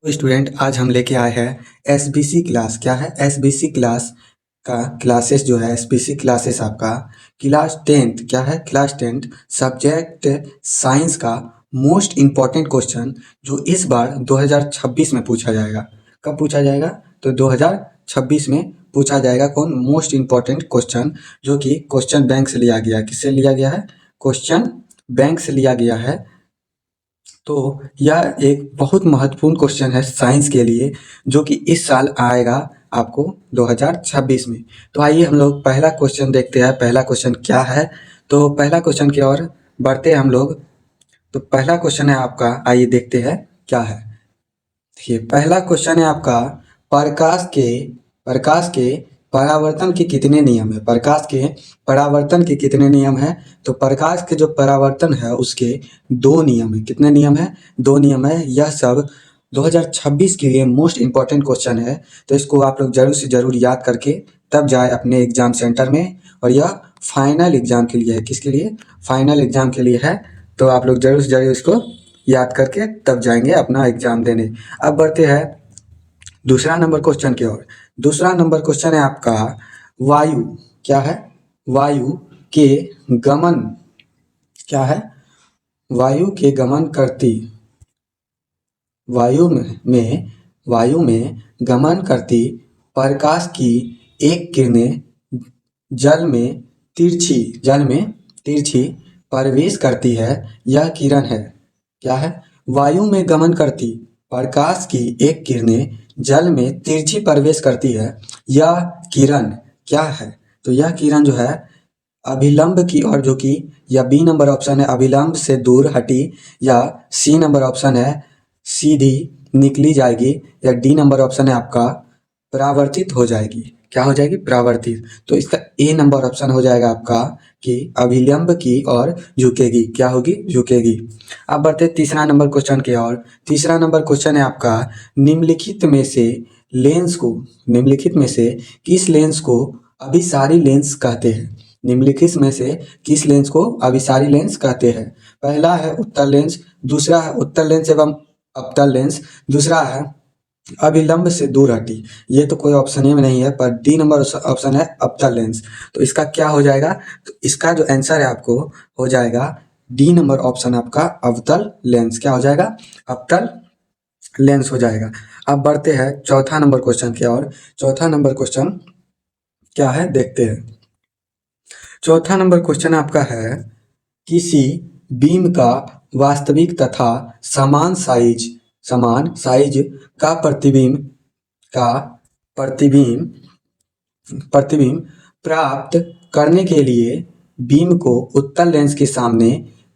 तो स्टूडेंट आज हम लेके आए हैं एसबीसी क्लास। क्या है एसबीसी क्लास का क्लासेस जो है एसबीसी क्लासेस आपका क्लास 10th क्या है क्लास 10th सब्जेक्ट साइंस का मोस्ट इम्पॉर्टेंट क्वेश्चन जो इस बार 2026 में पूछा जाएगा। कब पूछा जाएगा? तो 2026 में पूछा जाएगा। कौन? मोस्ट इम्पॉर्टेंट क्वेश्चन जो कि क्वेश्चन बैंक से लिया गया है। किससे लिया गया है? क्वेश्चन बैंक से लिया गया है। तो यह एक बहुत महत्वपूर्ण क्वेश्चन है साइंस के लिए जो कि इस साल आएगा आपको 2026 में। तो आइए हम लोग पहला क्वेश्चन देखते हैं। पहला क्वेश्चन क्या है? तो पहला क्वेश्चन की ओर बढ़ते हैं हम लोग। तो पहला क्वेश्चन है आपका, आइए देखते हैं क्या है। देखिए पहला क्वेश्चन है आपका, प्रकाश के परावर्तन के कितने नियम है? प्रकाश के परावर्तन के कितने नियम है? तो प्रकाश के जो परावर्तन है उसके दो नियम है। कितने नियम है? दो नियम है। यह सब 2026 के लिए मोस्ट इम्पॉर्टेंट क्वेश्चन है। तो इसको आप लोग जरूर से जरूर याद करके तब जाए अपने एग्जाम सेंटर में। और यह फाइनल एग्जाम के लिए है। किसके लिए? फाइनल एग्जाम के लिए है। तो आप लोग जरूर से जरूर इसको याद करके तब जाएंगे अपना एग्जाम देने। अब बढ़ते हैं दूसरा नंबर क्वेश्चन की ओर। दूसरा नंबर क्वेश्चन है आपका, वायु क्या है? वायु के गमन क्या है? वायु के गमन करती वायु में गमन करती प्रकाश की एक किरणें जल में तिरछी प्रवेश करती है। यह किरण है। क्या है? वायु में गमन करती प्रकाश की एक किरणें जल में तिरछी प्रवेश करती है। यह किरण क्या है? तो यह किरण जो है अभिलंब की ओर, जो कि या बी नंबर ऑप्शन है अभिलंब से दूर हटी, या सी नंबर ऑप्शन है सीधी निकली जाएगी, या डी नंबर ऑप्शन है आपका परावर्तित हो जाएगी। क्या हो जाएगी? परावर्तित। तो इसका ए नंबर ऑप्शन हो जाएगा आपका कि अभिलंब की ओर झुकेगी। क्या होगी? झुकेगी। अब बढ़ते तीसरा नंबर क्वेश्चन की ओर। तीसरा नंबर क्वेश्चन है आपका, निम्नलिखित में से किस लेंस को अभिसारी लेंस कहते हैं? निम्नलिखित में से किस लेंस को अभिसारी लेंस कहते हैं? पहला है उत्तल लेंस, दूसरा है उत्तल लेंस एवं अवतल लेंस, दूसरा है अभिलंब से दूर हटी। ये तो कोई ऑप्शन ही में नहीं है, पर डी नंबर ऑप्शन है अवतल लेंस। तो इसका क्या हो जाएगा? तो इसका जो आंसर है आपको हो जाएगा डी नंबर ऑप्शन आपका अवतल लेंस। क्या हो जाएगा? अवतल लेंस हो जाएगा। अब बढ़ते हैं चौथा नंबर क्वेश्चन की ओर। चौथा नंबर क्वेश्चन क्या है देखते हैं। चौथा नंबर क्वेश्चन आपका है, किसी बीम का वास्तविक तथा समान साइज का का प्रतिबिंब प्राप्त करने के लिए बीम को उत्तल लेंस के सामने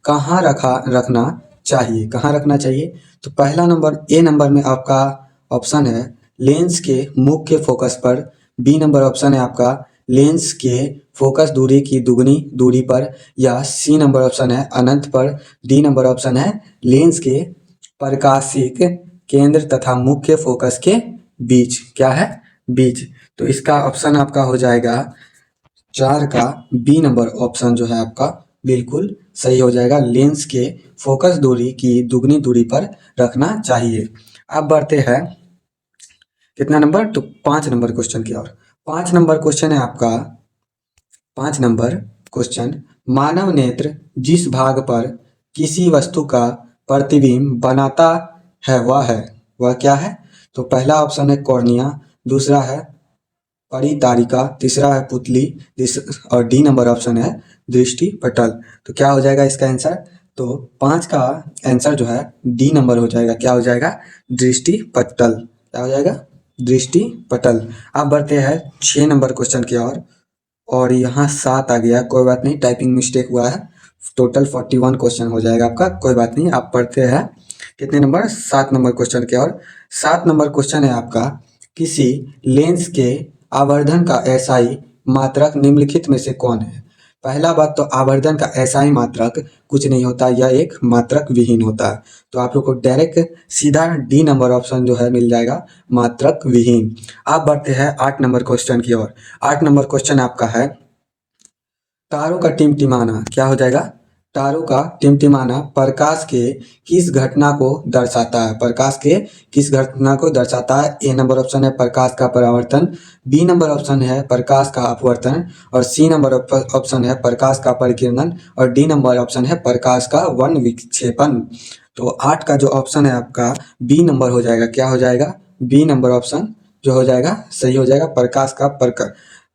कहाँ रखना चाहिए? कहाँ रखना चाहिए? तो पहला नंबर ए नंबर में आपका ऑप्शन है लेंस के मुख्य फोकस पर, बी नंबर ऑप्शन है आपका लेंस के फोकस दूरी की दुगनी दूरी पर, या सी नंबर ऑप्शन है अनंत पर, डी नंबर ऑप्शन है लेंस के प्रकाशिक केंद्र तथा मुख्य फोकस के बीच। क्या है? बीच। तो इसका ऑप्शन आपका हो जाएगा 4 का बी नंबर ऑप्शन जो है आपका बिल्कुल सही हो जाएगा। लेंस के फोकस दूरी की दुगनी दूरी पर रखना चाहिए। अब बढ़ते हैं कितना नंबर? तो 5 नंबर क्वेश्चन की ओर। 5 नंबर क्वेश्चन है आपका, 5 नंबर क्वेश्चन, मानव नेत्र जिस भाग पर किसी वस्तु का प्रतिबिंब बनाता है वह क्या है? तो पहला ऑप्शन है कॉर्निया, दूसरा है परितारिका, तीसरा है पुतली, और डी नंबर ऑप्शन है दृष्टि पटल। तो क्या हो जाएगा इसका आंसर? तो 5 का आंसर जो है डी नंबर हो जाएगा। क्या हो जाएगा? दृष्टि पटल। क्या हो जाएगा? दृष्टि पटल। अब बढ़ते हैं 6 नंबर क्वेश्चन की ओर। और यहाँ 7 आ गया, कोई बात नहीं, टाइपिंग मिस्टेक हुआ है। टोटल 41 क्वेश्चन हो जाएगा आपका, कोई बात नहीं। आप पढ़ते हैं कितने नंबर? 7 नंबर क्वेश्चन की ओर। 7 नंबर क्वेश्चन है आपका, किसी लेंस के आवर्धन का एसआई मात्रक निम्नलिखित में से कौन है? पहला बात तो आवर्धन का एसआई मात्रक कुछ नहीं होता, यह एक मात्रक विहीन होता है। तो आप लोग को डायरेक्ट सीधा डी नंबर ऑप्शन जो है मिल जाएगा, मात्रक विहीन। आप बढ़ते हैं 8 नंबर क्वेश्चन की ओर। 8 नंबर क्वेश्चन आपका है, तारों का टिमटिमाना। क्या हो जाएगा? तारों का टिमटिमाना प्रकाश के किस घटना को दर्शाता है? प्रकाश के किस घटना को दर्शाता है? ए नंबर ऑप्शन है प्रकाश का परावर्तन, बी नंबर ऑप्शन है प्रकाश का अपवर्तन और सी नंबर ऑप्शन है प्रकाश का परिकिरणन और डी नंबर ऑप्शन है प्रकाश का वर्ण विक्षेपण। तो 8 का जो ऑप्शन है आपका बी नंबर हो जाएगा। क्या हो जाएगा? बी नंबर ऑप्शन जो हो जाएगा सही हो जाएगा।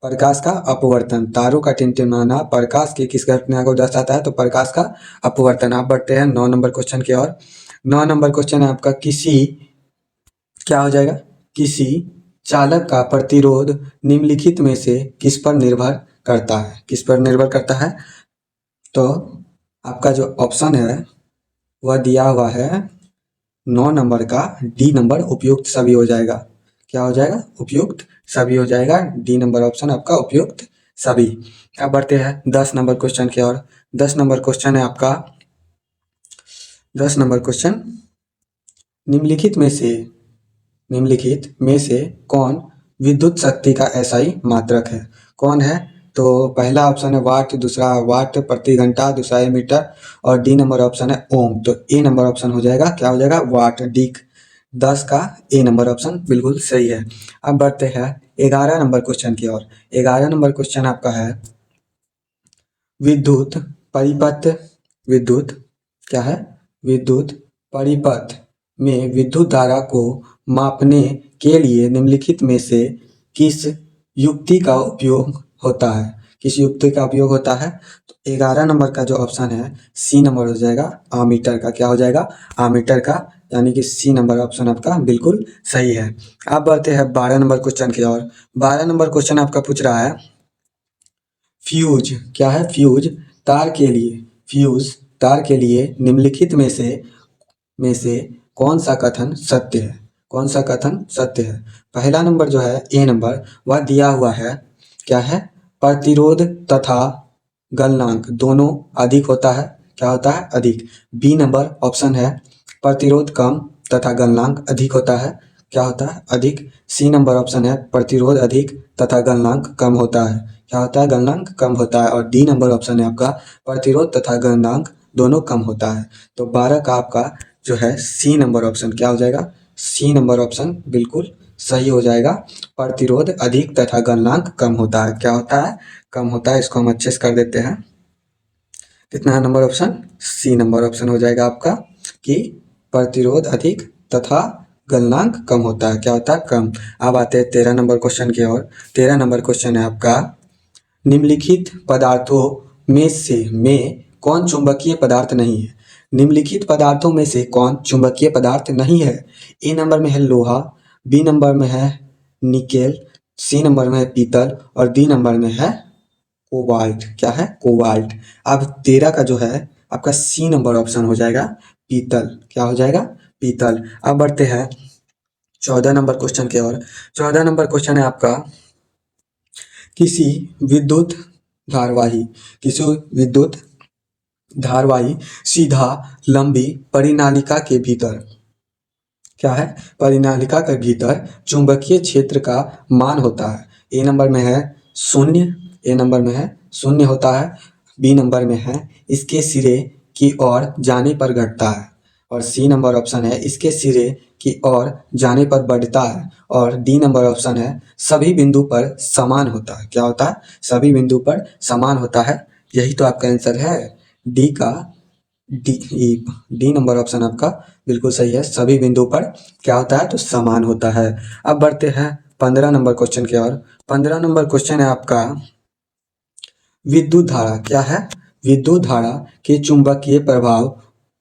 प्रकाश का अपवर्तन, तारों का टिमटिमाना प्रकाश की किस घटना को दर्शाता है? तो प्रकाश का अपवर्तन। आप बढ़ते हैं 9 नंबर क्वेश्चन की ओर। 9 नंबर क्वेश्चन है आपका क्या हो जाएगा? किसी चालक का प्रतिरोध निम्नलिखित में से किस पर निर्भर करता है? किस पर निर्भर करता है? तो आपका जो ऑप्शन है वह दिया हुआ है 9 नंबर का डी नंबर उपयुक्त सभी हो जाएगा। क्या हो जाएगा? उपयुक्त सभी हो जाएगा। डी नंबर ऑप्शन आपका उपयुक्त सभी। अब बढ़ते हैं 10 नंबर क्वेश्चन की ओर। 10 नंबर क्वेश्चन है आपका 10 नंबर क्वेश्चन, निम्नलिखित में से कौन विद्युत शक्ति का एसआई मात्रक है? कौन है? तो पहला ऑप्शन है वाट, दूसरा वाट प्रति घंटा, दूसरा मीटर और डी नंबर ऑप्शन है ओम। तो ए नंबर ऑप्शन हो जाएगा। क्या हो जाएगा? वाट। डी 10 का ए नंबर ऑप्शन बिल्कुल सही है। अब बढ़ते हैं 11 नंबर क्वेश्चन की ओर। 11 नंबर क्वेश्चन आपका है विद्युत परिपथ विद्युत क्या है? विद्युत परिपथ में विद्युत धारा को मापने के लिए निम्नलिखित में से किस युक्ति का उपयोग होता है? किस युक्ति का उपयोग होता है? तो 11 नंबर का जो ऑप्शन है सी नंबर हो जाएगा, आमीटर का। क्या हो जाएगा? आमीटर का, यानी कि सी नंबर ऑप्शन आपका बिल्कुल सही है। अब बढ़ते हैं 12 नंबर क्वेश्चन की ओर। 12 नंबर क्वेश्चन आपका पूछ रहा है फ्यूज। क्या है? फ्यूज तार के लिए निम्नलिखित में से कौन सा कथन सत्य है? कौन सा कथन सत्य है? पहला नंबर जो है ए नंबर वह दिया हुआ है। क्या है? प्रतिरोध तथा गलनांक दोनों अधिक होता है। क्या होता है? अधिक। बी नंबर ऑप्शन है प्रतिरोध कम तथा गलनांक अधिक होता है। क्या होता है? अधिक। सी नंबर ऑप्शन है प्रतिरोध अधिक तथा गलनांक कम होता है। क्या होता है? गलनांक कम होता है। और डी नंबर ऑप्शन है आपका प्रतिरोध तथा गलनांक दोनों कम होता है। तो 12 का आपका जो है सी नंबर ऑप्शन क्या हो जाएगा? सी नंबर ऑप्शन बिल्कुल सही हो जाएगा। प्रतिरोध अधिक तथा गलनांक कम होता है। क्या होता है? कम होता है। इसको हम अच्छे से कर देते हैं। कितना number option? C number option हो जाएगा आपका कि प्रतिरोध अधिक तथा गलनांक कम होता है। क्या होता है? कम। अब आते हैं 13 नंबर क्वेश्चन की ओर। 13 नंबर क्वेश्चन है आपका निम्नलिखित पदार्थों में कौन चुंबकीय पदार्थ नहीं है? निम्नलिखित पदार्थों में से कौन चुंबकीय पदार्थ नहीं है? ए नंबर में है लोहा, बी नंबर में है निकेल, सी नंबर में है पीतल और डी नंबर में है कोबाल्ट। क्या है? कोबाल्ट। अब 13 का जो है आपका सी नंबर ऑप्शन हो जाएगा पीतल। क्या हो जाएगा? पीतल। अब बढ़ते हैं 14 नंबर क्वेश्चन की ओर। 14 नंबर क्वेश्चन है आपका किसी विद्युत धारवाही सीधा लंबी परिनालिका के भीतर क्या है? परिनालिका के भीतर चुंबकीय क्षेत्र का मान होता है। ए नंबर में है शून्य होता है। बी नंबर में है इसके सिरे की ओर जाने पर घटता है और सी नंबर ऑप्शन है इसके सिरे की ओर जाने पर बढ़ता है और डी नंबर ऑप्शन है सभी बिंदु पर समान होता है। क्या होता है? सभी बिंदु पर समान होता है। यही तो आपका आंसर है। डी नंबर ऑप्शन आपका बिल्कुल सही है। सभी बिंदु पर क्या होता है? तो समान होता है। अब बढ़ते हैं 15 नंबर क्वेश्चन की ओर। 15 नंबर क्वेश्चन है आपका विद्युत धारा। क्या है? विद्युत धारा के चुंबकीय प्रभाव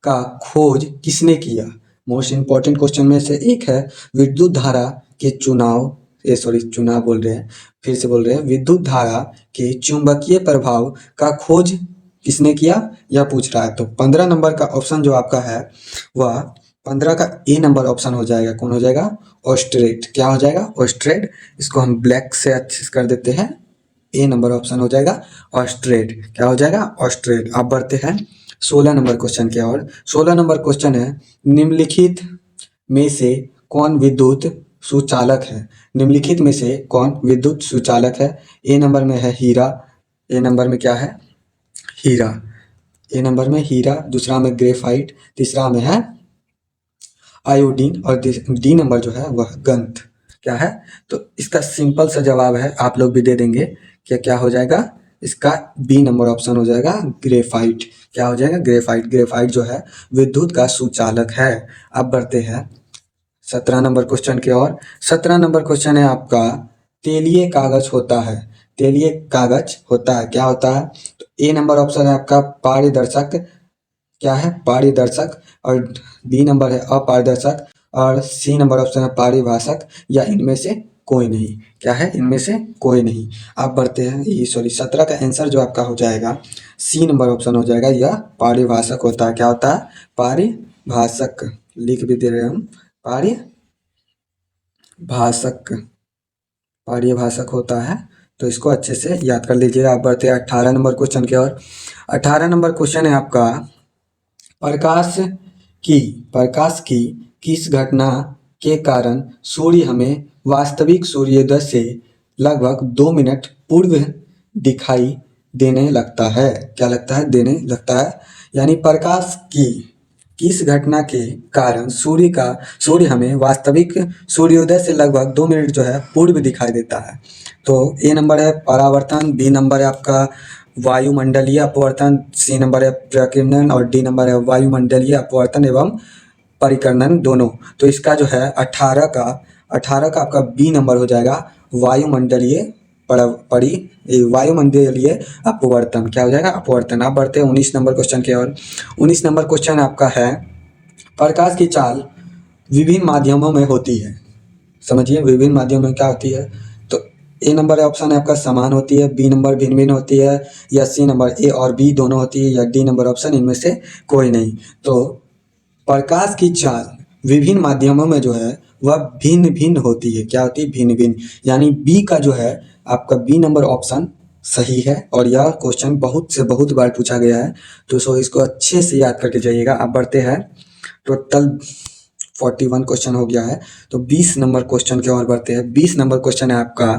का खोज किसने किया? मोस्ट इंपॉर्टेंट क्वेश्चन में से एक है। विद्युत धारा के चुनाव बोल रहे हैं, फिर से बोल रहे हैं। विद्युत धारा के चुंबकीय प्रभाव का खोज किसने किया यह पूछ रहा है। तो 15 नंबर का ऑप्शन जो आपका है वह 15 का ए नंबर ऑप्शन हो जाएगा। कौन हो जाएगा? ऑस्ट्रेट। क्या हो जाएगा? ऑस्ट्रेट। इसको हम ब्लैक से अच्छे से कर देते हैं। ए नंबर ऑप्शन हो जाएगा ऑस्ट्रेट। क्या हो जाएगा? ऑस्ट्रेट। अब बढ़ते हैं 16 नंबर क्वेश्चन की ओर। 16 नंबर क्वेश्चन है निम्नलिखित में से कौन विद्युत सुचालक है? निम्नलिखित में से कौन विद्युत सुचालक है? ए नंबर में है हीरा। ए नंबर में क्या है? हीरा। ए नंबर में हीरा, दूसरा में ग्रेफाइट, तीसरा में है आयोडीन और डी नंबर जो है वह गंध। क्या है? तो इसका सिंपल सा जवाब है, आप लोग भी दे देंगे कि क्या हो जाएगा, इसका बी नंबर ऑप्शन हो जाएगा ग्रेफाइट। क्या हो जाएगा? ग्रेफाइट। ग्रेफाइट जो है विद्युत का सुचालक है। अब बढ़ते हैं 17 नंबर क्वेश्चन की ओर। 17 नंबर क्वेश्चन है आपका, तेलीय कागज होता है। तेलीय कागज होता है, क्या होता है? तो ए नंबर ऑप्शन है आपका पारदर्शक। क्या है? पारदर्शक। और बी नंबर है अपारदर्शक और सी नंबर ऑप्शन है पारिभाषक या इनमें से कोई नहीं। क्या है? इनमें से कोई नहीं। आप बढ़ते हैं, ये सॉरी 17 का आंसर जो आपका हो जाएगा सी नंबर ऑप्शन हो जाएगा, यह पारिभाषक होता है। क्या होता है? पारिभाषक। लिख भी दे रहे हैं हम, पारिभाषक। पारिभाषक होता है, तो इसको अच्छे से याद कर लीजिएगा। आप बढ़ते हैं 18 नंबर क्वेश्चन की ओर। 18 नंबर क्वेश्चन है आपका, प्रकाश प्रकाश की किस घटना के कारण सूर्य हमें वास्तविक सूर्योदय से लगभग 2 मिनट पूर्व दिखाई देने लगता है? क्या लगता है? देने लगता है। यानी प्रकाश की किस घटना के कारण सूर्य हमें वास्तविक सूर्योदय से लगभग 2 मिनट जो है पूर्व दिखाई देता है? तो ए नंबर है परावर्तन, बी नंबर है आपका वायुमंडलीय अपवर्तन, सी नंबर है प्रकीर्णन और डी नंबर है वायुमंडलीय अपवर्तन एवं परिकर्णन दोनों। तो इसका जो है 18 का आपका बी नंबर हो जाएगा वायुमंडलीय वायुमंडलीय अपवर्तन। क्या हो जाएगा? अपवर्तन। आप बढ़ते हैं 19 नंबर क्वेश्चन की ओर। 19 नंबर क्वेश्चन आपका है, प्रकाश की चाल विभिन्न माध्यमों में होती है। समझिए विभिन्न माध्यमों में क्या होती है। तो ए नंबर ऑप्शन है आपका समान होती है, बी नंबर भिन्न भिन्न होती है, या सी नंबर ए और बी दोनों होती है, या डी नंबर ऑप्शन इनमें से कोई नहीं। तो प्रकाश की चाल विभिन्न माध्यमों में जो है वह भिन्न भिन्न होती है। क्या होती है? भिन्न भिन्न। यानी बी का जो है आपका बी नंबर ऑप्शन सही है, और यह क्वेश्चन बहुत से बहुत बार पूछा गया है, तो सो इसको अच्छे से याद करके जाइएगा। आप बढ़ते हैं, टोटल 41 क्वेश्चन हो गया है, तो 20 नंबर क्वेश्चन की ओर बढ़ते हैं। 20 नंबर क्वेश्चन है आपका,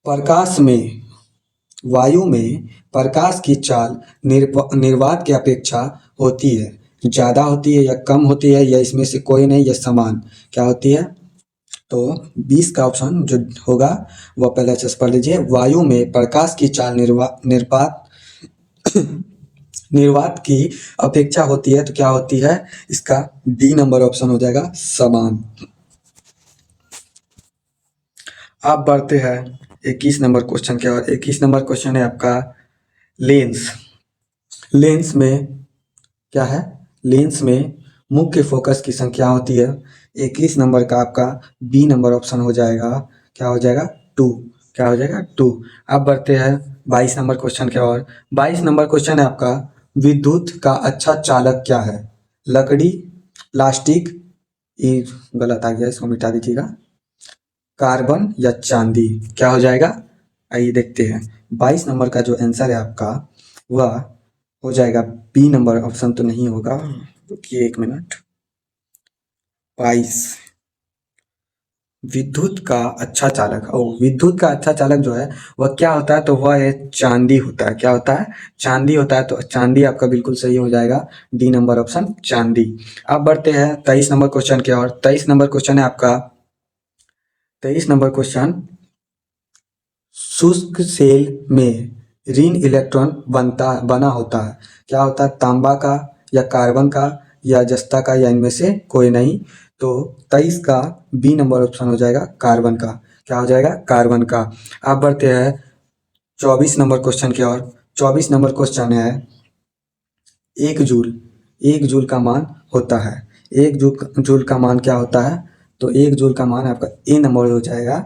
प्रकाश में वायु में प्रकाश की चाल निर्वात की अपेक्षा होती है, ज़्यादा होती है या कम होती है, या इसमें से कोई नहीं, या समान? क्या होती है? तो 20 का ऑप्शन जो होगा वह पहले अच्छे से पढ़ लीजिए। वायु में प्रकाश की चाल निर्वात निर्वात की अपेक्षा होती है, तो क्या होती है? इसका डी नंबर ऑप्शन हो जाएगा समान। आप बढ़ते हैं 21 नंबर क्वेश्चन के और 21 नंबर क्वेश्चन है आपका, लेंस। लेंस में क्या है? लेंस में मुख्य फोकस की संख्या होती है। 21 नंबर का आपका बी नंबर ऑप्शन हो जाएगा। क्या हो जाएगा? 2। क्या हो जाएगा? 2। अब बढ़ते हैं 22 नंबर क्वेश्चन की ओर। 22 नंबर क्वेश्चन है आपका, विद्युत का अच्छा चालक क्या है? लकड़ी, प्लास्टिक, ये गलत आ गया, इसको मिटा दीजिएगा, कार्बन या चांदी? क्या हो जाएगा? आइए देखते हैं। 22 नंबर का जो आंसर है आपका वह हो जाएगा बी नंबर ऑप्शन, तो नहीं होगा, रुकिए 1 मिनट। 22 विद्युत का अच्छा चालक, और विद्युत का अच्छा चालक जो है वह क्या होता है? तो वह है चांदी होता है। क्या होता है? चांदी होता है। तो चांदी आपका बिल्कुल सही हो जाएगा, डी नंबर ऑप्शन चांदी। अब बढ़ते हैं 23 नंबर क्वेश्चन की ओर। 23 नंबर क्वेश्चन है आपका, 23 नंबर क्वेश्चन, शुष्क सेल में ऋण इलेक्ट्रॉन बना होता है। क्या होता है? तांबा का या कार्बन का या जस्ता का, या इनमें से कोई नहीं। तो 23 का बी नंबर ऑप्शन हो जाएगा कार्बन का। क्या हो जाएगा? कार्बन का। आप बढ़ते हैं 24 नंबर क्वेश्चन की ओर। 24 नंबर क्वेश्चन है, एक जूल का मान होता है। एक जूल का मान क्या होता है? तो एक जूल का मान आपका ए नंबर हो जाएगा।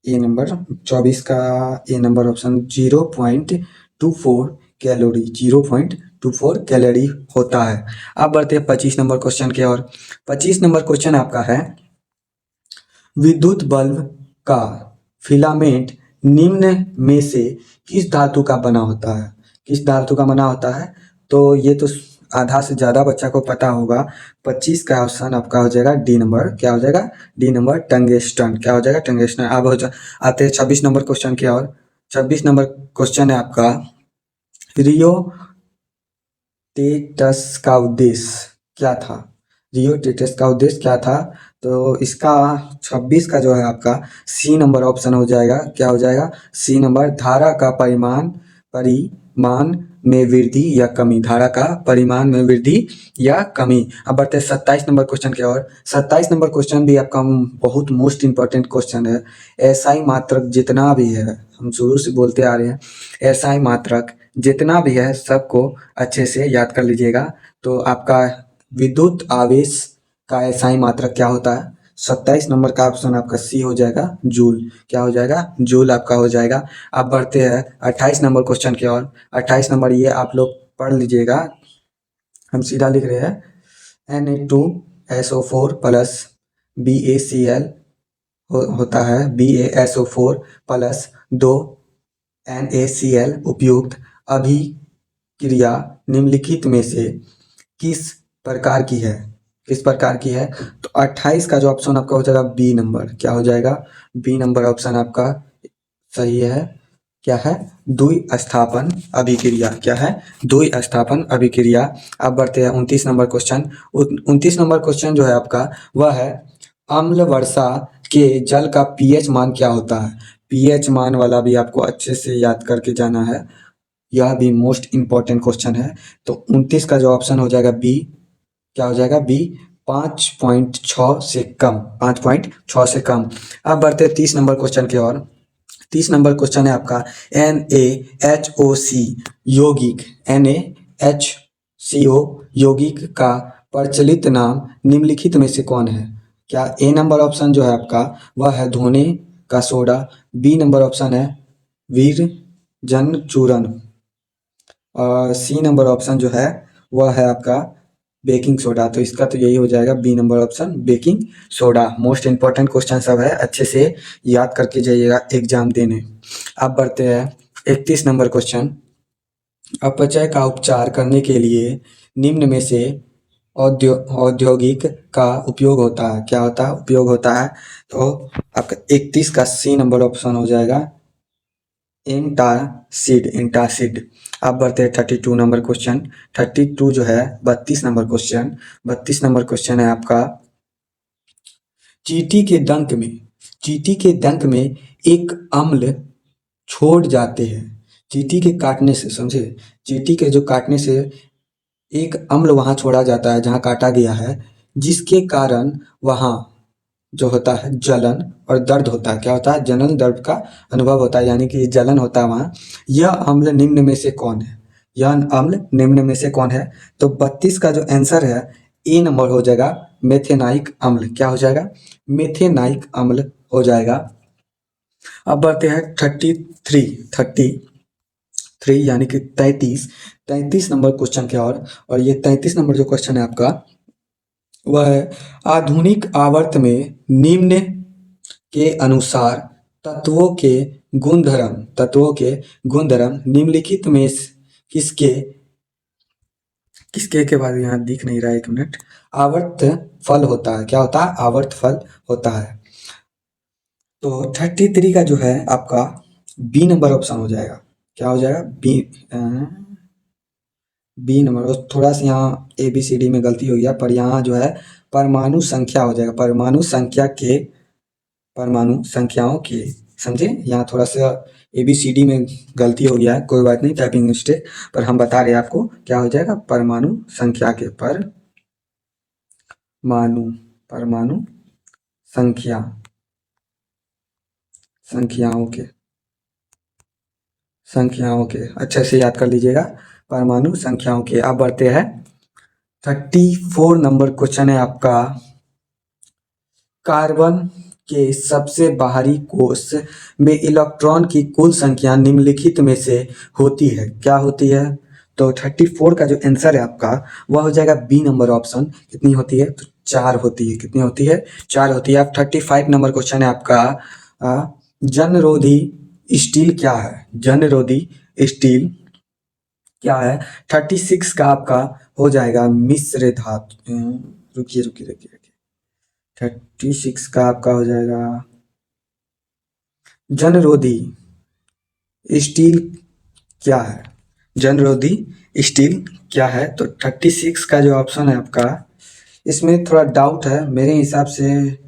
ए नंबर 24 का ए नंबर ऑप्शन 0.24 कैलोरी, 0.24 कैलोरी होता है। अब बढ़ते हैं 25 नंबर क्वेश्चन की ओर। 25 नंबर क्वेश्चन आपका है, विद्युत बल्ब का फिलामेंट निम्न में से किस धातु का बना होता है? किस धातु का बना होता है? तो ये तो आधा से ज़्यादा बच्चा को पता होगा। 25 का ऑप्शन आपका हो जाएगा डी नंबर। क्या हो जाएगा? D number tungsten. क्या हो जाएगा? टंगस्टन। अब आते हैं 26 नंबर क्वेश्चन की ओर। 26 नंबर क्वेश्चन है आपका, रियो टेटस का उद्देश्य क्या था? रियो टेटस का उद्देश्य क्या था? तो इसका 26 का जो है आपका सी नंबर ऑप्शन हो जाएगा। क्या हो जाएगा? सी नंबर, धारा का परिमाण में वृद्धि या कमी। धारा का परिमाण में वृद्धि या कमी। अब बढ़ते हैं 27 नंबर क्वेश्चन की ओर। 27 नंबर क्वेश्चन भी आपका बहुत मोस्ट इंपॉर्टेंट क्वेश्चन है। एसआई मात्रक जितना भी है, हम शुरू से बोलते आ रहे हैं, एसआई मात्रक जितना भी है सबको अच्छे से याद कर लीजिएगा। तो आपका विद्युत आवेश का एसआई मात्रक क्या होता है? 27 नंबर का ऑप्शन आपका सी हो जाएगा, जूल। क्या हो जाएगा? जूल आपका हो जाएगा। अब बढ़ते हैं 28 नंबर क्वेश्चन की ओर। 28 नंबर ये आप लोग पढ़ लीजिएगा। हम सीधा लिख रहे हैं Na2SO4 प्लस BaCl होता है BaSO4 प्लस 2 NaCl उपयुक्त अभिक्रिया निम्नलिखित में से किस प्रकार की है? किस प्रकार की है? तो 28 का जो ऑप्शन आपका हो जाएगा बी नंबर। क्या हो जाएगा? बी नंबर ऑप्शन आपका सही है। क्या है? द्विस्थापन अभिक्रिया। क्या है? द्विस्थापन अभिक्रिया। अब बढ़ते हैं 29 नंबर क्वेश्चन। 29 नंबर क्वेश्चन जो है आपका वह है, अम्ल वर्षा के जल का पीएच मान क्या होता है? पीएच मान वाला भी आपको अच्छे से याद करके जाना है। यह भी मोस्ट इंपॉर्टेंट क्वेश्चन है। तो 29 का जो ऑप्शन हो जाएगा बी। क्या हो जाएगा? बी, 5.6 से कम। 5.6 से कम। अब बढ़ते हैं 30 नंबर क्वेश्चन की ओर। 30 नंबर क्वेश्चन है आपका, NaHOC यौगिक, NaHCO यौगिक का प्रचलित नाम निम्नलिखित में से कौन है? क्या ए नंबर ऑप्शन जो है आपका वह है धोने का सोडा, बी नंबर ऑप्शन है वीरजन चूर्ण, और सी नंबर ऑप्शन जो है वह है आपका बेकिंग सोडा। तो इसका तो यही हो जाएगा B number option, baking soda. Most important question सब है, अच्छे से याद करके जाइएगा एग्जाम देने। अब बढ़ते हैं 31 नंबर क्वेश्चन। अपचय का उपचार करने के लिए निम्न में से औद्योगिक का उपयोग होता है। क्या होता है? उपयोग होता है। तो आपका 31 का सी नंबर ऑप्शन हो जाएगा एंटासिड। अब बढ़ते हैं 32 नंबर क्वेश्चन। 32 जो है 32 नंबर क्वेश्चन। 32 नंबर क्वेश्चन है आपका, चींटी के डंक में, चींटी के डंक में एक अम्ल छोड़ जाते हैं। चींटी के काटने से, समझे, चींटी के जो काटने से एक अम्ल वहां छोड़ा जाता है जहां काटा गया है, जिसके कारण वहां जो होता है जलन और दर्द होता है। क्या होता है? जलन दर्द का अनुभव होता है, यानी कि जलन होता है वहाँ। यह अम्ल निम्न में से कौन है? यह अम्ल निम्न में से कौन है? तो 32 का जो आंसर है ए नंबर हो जाएगा, मेथेनाइक अम्ल। क्या हो जाएगा? मेथेनाइक अम्ल हो जाएगा। अब बढ़ते हैं 33 यानी कि 33 नंबर क्वेश्चन की और ये 33 नंबर जो क्वेश्चन है आपका वह है, आधुनिक आवर्त में निम्न के अनुसार तत्वों के गुणधर्म निम्नलिखित में किसके किसके के बाद यहाँ दिख नहीं रहा है, 1 मिनट। आवर्त फल होता है। क्या होता है? आवर्त फल होता है। तो 33 का जो है आपका बी नंबर ऑप्शन हो जाएगा। क्या हो जाएगा? B number. और थोड़ा सा यहाँ ABCD में गलती हो गया, पर यहाँ जो है परमाणु संख्या हो जाएगा। परमाणु संख्याओं के, समझे, यहाँ थोड़ा सा ABCD में गलती हो गया है, कोई बात नहीं, टाइपिंग मिस्टेक। पर हम बता रहे हैं आपको क्या हो जाएगा, परमाणु संख्या के, परमाणु संख्या, संख्याओं के अच्छे से याद कर लीजिएगा, परमाणु संख्याओं के। अब बढ़ते हैं 34 नंबर क्वेश्चन है आपका, कार्बन के सबसे बाहरी कोष में इलेक्ट्रॉन की कुल संख्या निम्नलिखित में से होती है। क्या होती है? तो 34 का जो आंसर है आपका वह हो जाएगा बी नंबर ऑप्शन। कितनी होती है? तो 4 होती है। कितनी होती है? 4 होती है। अब 35 नंबर क्वेश्चन है आपका, जनरोधी स्टील क्या है? जनरोधी स्टील क्या है? 36 का आपका हो जाएगा मिश्र धातु। रुकिए 36 का आपका हो जाएगा जनरोधी स्टील क्या है? जनरोधी स्टील क्या है? तो 36 का जो ऑप्शन है आपका, इसमें थोड़ा डाउट है मेरे हिसाब से।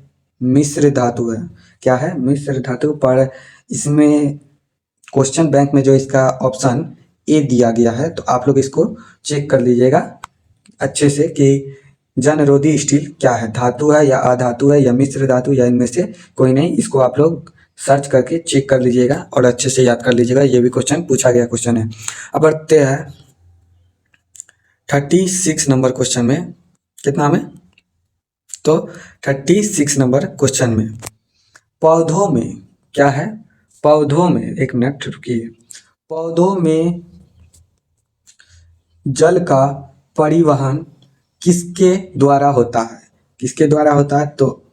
मिश्र धातु है। क्या है? मिश्र धातु। पर इसमें क्वेश्चन बैंक में जो इसका ऑप्शन ए दिया गया है, तो आप लोग इसको चेक कर लीजिएगा अच्छे से कि जनरोधी स्टील क्या है, धातु है या अधातु है या मिश्र धातु या इनमें से कोई नहीं। इसको आप लोग सर्च करके चेक कर लीजिएगा और अच्छे से याद कर लीजिएगा। ये भी क्वेश्चन पूछा गया क्वेश्चन है। अब बढ़ते हैं 36 नंबर क्वेश्चन में। कितना में? तो 36 नंबर क्वेश्चन में पौधों में क्या है? पौधों में, एक मिनट रुकिए। पौधों में जल का परिवहन किसके द्वारा होता है? किसके द्वारा होता है? तो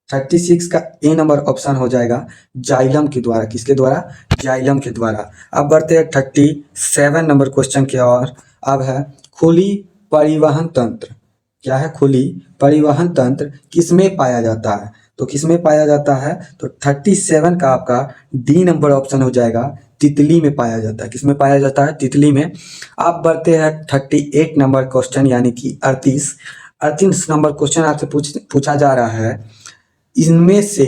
36 का ए नंबर ऑप्शन हो जाएगा जाइलम के द्वारा। किसके द्वारा? जाइलम के द्वारा। अब बढ़ते हैं 37 नंबर क्वेश्चन की ओर। अब है खुली परिवहन तंत्र। क्या है? खुली परिवहन तंत्र किसमें पाया जाता है? तो किसमें पाया जाता है? तो 37 का आपका डी नंबर ऑप्शन हो जाएगा तितली में पाया जाता है। किसमें पाया जाता है? तितली में। आप बढ़ते हैं 38 नंबर क्वेश्चन यानी कि 38 नंबर क्वेश्चन आपसे पूछा जा रहा है, इनमें से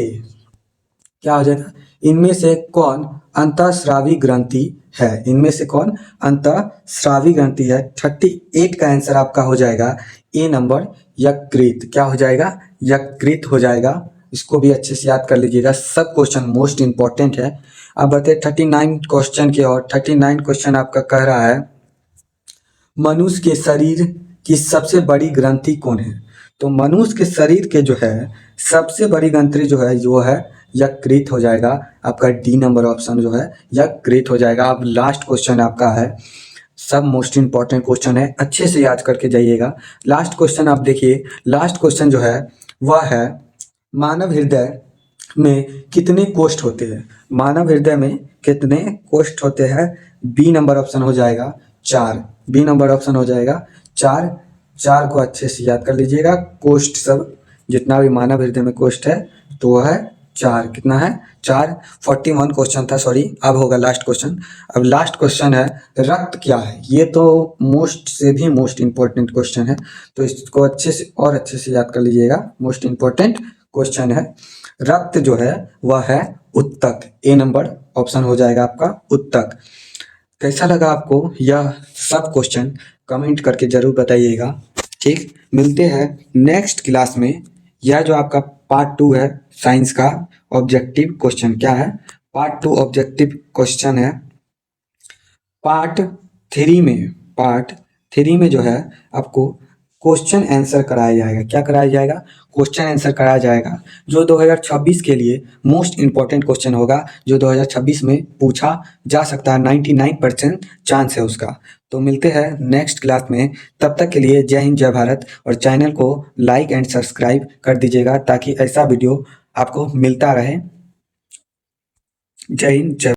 क्या हो जाएगा? इनमें से कौन अंतःस्रावी ग्रंथि है? इनमें से कौन अंतःस्रावी ग्रंथि है? 38 का आंसर आपका हो जाएगा ए नंबर यकृत। क्या हो जाएगा? यकृत हो जाएगा। इसको भी अच्छे से याद कर लीजिएगा, सब क्वेश्चन मोस्ट इंपॉर्टेंट है। अब बढ़ते 39 क्वेश्चन की ओर। 39 क्वेश्चन आपका कह रहा है मनुष्य के शरीर की सबसे बड़ी ग्रंथि कौन है? तो मनुष्य के शरीर के जो है सबसे बड़ी ग्रंथि जो है वो है यकृत हो जाएगा। आपका डी नंबर ऑप्शन जो है यकृत हो जाएगा। अब लास्ट क्वेश्चन आपका है, सब मोस्ट इंपॉर्टेंट क्वेश्चन है, अच्छे से याद करके जाइएगा। लास्ट क्वेश्चन आप देखिए। लास्ट क्वेश्चन जो है वह है मानव हृदय में कितने कोष्ठ होते हैं? मानव हृदय में कितने कोष्ठ होते हैं? बी नंबर ऑप्शन हो जाएगा 4। बी नंबर ऑप्शन हो जाएगा 4। 4 को अच्छे से याद कर लीजिएगा। कोष्ठ सब जितना भी मानव हृदय में कोष्ठ है तो वह है 4। कितना है? 4। 41 क्वेश्चन था, सॉरी। अब होगा लास्ट क्वेश्चन। अब लास्ट क्वेश्चन है रक्त क्या है? ये तो मोस्ट से भी मोस्ट इंपॉर्टेंट क्वेश्चन है, तो इसको अच्छे से और अच्छे से याद कर लीजिएगा। मोस्ट इंपॉर्टेंट क्वेश्चन है। रक्त जो है वह है उत्तक। ए नंबर ऑप्शन हो जाएगा आपका उत्तक। कैसा लगा आपको यह सब क्वेश्चन? कमेंट करके जरूर बताइएगा। ठीक, मिलते हैं नेक्स्ट क्लास में। यह जो आपका पार्ट 2 है साइंस का ऑब्जेक्टिव क्वेश्चन। क्या है? पार्ट 2 ऑब्जेक्टिव क्वेश्चन है। पार्ट थ्री में जो है आपको क्वेश्चन आंसर कराया जाएगा। क्या कराया जाएगा? क्वेश्चन आंसर कराया जाएगा, जो 2026 के लिए मोस्ट इंपॉर्टेंट क्वेश्चन होगा, जो 2026 में पूछा जा सकता है। 99% चांस है उसका। तो मिलते हैं नेक्स्ट क्लास में। तब तक के लिए जय हिंद जय भारत, और चैनल को लाइक एंड सब्सक्राइब कर दीजिएगा ताकि ऐसा वीडियो आपको मिलता रहे। जय हिंद जय